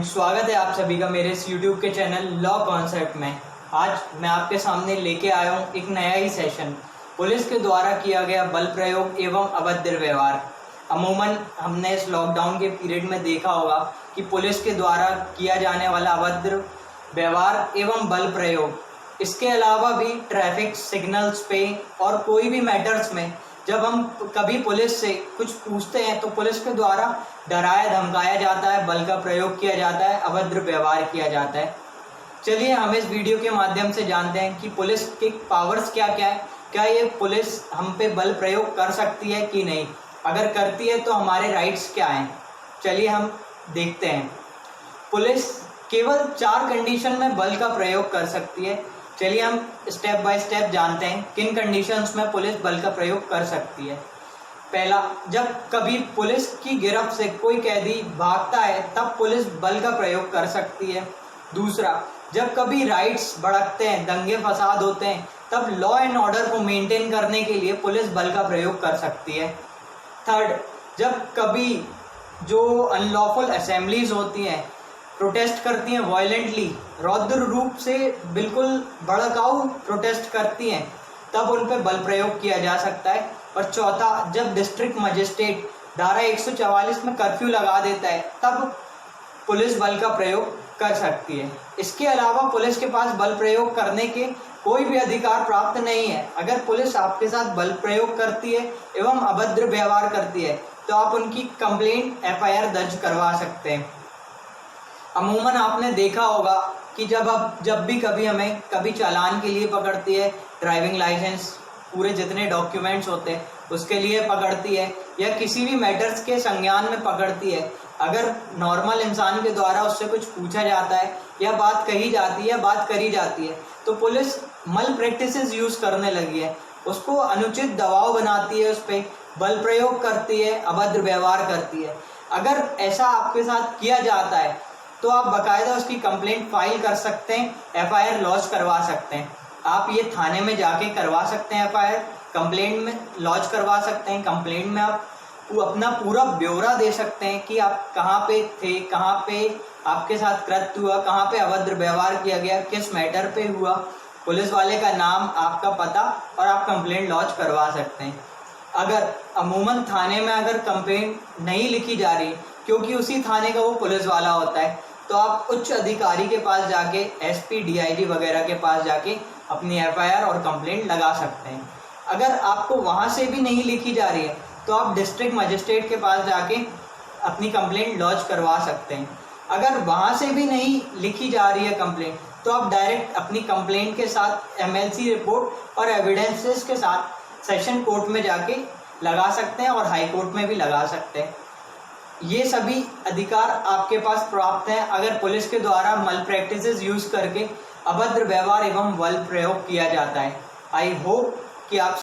Friends, स्वागत है आप सभी का मेरे इस यूट्यूब के चैनल लॉ कॉन्सेप्ट में। आज मैं आपके सामने लेके आया हूँ एक नया ही सेशन, पुलिस के द्वारा किया गया बल प्रयोग एवं अभद्र व्यवहार। अमूमन हमने इस लॉकडाउन के पीरियड में देखा होगा कि पुलिस के द्वारा किया जाने वाला अभद्र व्यवहार एवं बल प्रयोग, इसके अलावा भी ट्रैफिक सिग्नल्स पे और कोई भी मैटर्स में जब हम कभी पुलिस से कुछ पूछते हैं तो पुलिस के द्वारा डराया धमकाया जाता है, बल का प्रयोग किया जाता है, अभद्र व्यवहार किया जाता है। चलिए हम इस वीडियो के माध्यम से जानते हैं कि पुलिस के पावर्स क्या क्या है, क्या ये पुलिस हम पे बल प्रयोग कर सकती है कि नहीं, अगर करती है तो हमारे राइट्स क्या हैं। चलिए हम देखते हैं। पुलिस केवल 4 कंडीशन में बल का प्रयोग कर सकती है। चलिए हम स्टेप बाय स्टेप जानते हैं किन कंडीशंस में पुलिस बल का प्रयोग कर सकती है। पहला, जब कभी पुलिस की गिरफ्त से कोई कैदी भागता है तब पुलिस बल का प्रयोग कर सकती है। दूसरा, जब कभी राइट्स भड़कते हैं, दंगे फसाद होते हैं, तब लॉ एंड ऑर्डर को मेंटेन करने के लिए पुलिस बल का प्रयोग कर सकती है। थर्ड, जब कभी जो अनलॉफुल असेंबलीज होती हैं, प्रोटेस्ट करती हैं वायलेंटली, रौद्र रूप से बिल्कुल भड़काऊ प्रोटेस्ट करती हैं, तब उन पर बल प्रयोग किया जा सकता है। और चौथा, जब डिस्ट्रिक्ट मजिस्ट्रेट धारा 144 में कर्फ्यू लगा देता है तब पुलिस बल का प्रयोग कर सकती है। इसके अलावा पुलिस के पास बल प्रयोग करने के कोई भी अधिकार प्राप्त नहीं है। अगर पुलिस आपके साथ बल प्रयोग करती है एवं अभद्र व्यवहार करती है तो आप उनकी कंप्लेंट FIR दर्ज करवा सकते हैं। अमूमन आपने देखा होगा कि जब भी कभी हमें कभी चालान के लिए पकड़ती है, ड्राइविंग लाइसेंस, पूरे जितने डॉक्यूमेंट्स होते हैं उसके लिए पकड़ती है, या किसी भी मैटर्स के संज्ञान में पकड़ती है, अगर नॉर्मल इंसान के द्वारा उससे कुछ पूछा जाता है या बात कही जाती है या बात करी जाती है तो पुलिस मल प्रैक्टिसेस यूज़ करने लगी है, उसको अनुचित दबाव बनाती है, उस पर बल प्रयोग करती है, अभद्र व्यवहार करती है। अगर ऐसा आपके साथ किया जाता है तो आप बाकायदा उसकी कंप्लेंट फाइल कर सकते हैं, FIR लॉन्च करवा सकते हैं। आप ये थाने में जाके करवा सकते हैं, FIR कंप्लेंट में लॉन्च करवा सकते हैं। कंप्लेंट में आप अपना पूरा ब्यौरा दे सकते हैं कि आप कहाँ पे थे, कहाँ पे आपके साथ कृत्य हुआ, कहाँ पे अभद्र व्यवहार किया गया, किस मैटर पे हुआ, पुलिस वाले का नाम, आपका पता, और आप कंप्लेंट लॉन्च करवा सकते हैं। अगर अमूमन थाने में अगर कंप्लेंट नहीं लिखी जा रही क्योंकि उसी थाने का वो पुलिस वाला होता है, तो आप उच्च अधिकारी के पास जाके, SP DIG वगैरह के पास जाके अपनी FIR और कंप्लेंट लगा सकते हैं। अगर आपको वहाँ से भी नहीं लिखी जा रही है तो आप डिस्ट्रिक्ट मजिस्ट्रेट के पास जाके अपनी कंप्लेंट लॉन्च करवा सकते हैं। अगर वहाँ से भी नहीं लिखी जा रही है कंप्लेंट तो आप डायरेक्ट अपनी कंप्लेंट के साथ MLC रिपोर्ट और एविडेंसेस के साथ सेशन कोर्ट में जाके लगा सकते हैं और हाई कोर्ट में भी लगा सकते हैं। ये सभी अधिकार आपके पास प्राप्त हैं अगर पुलिस के द्वारा मल प्रैक्टिसेस यूज करके अभद्र व्यवहार एवं बल प्रयोग किया जाता है। आई होप कि आप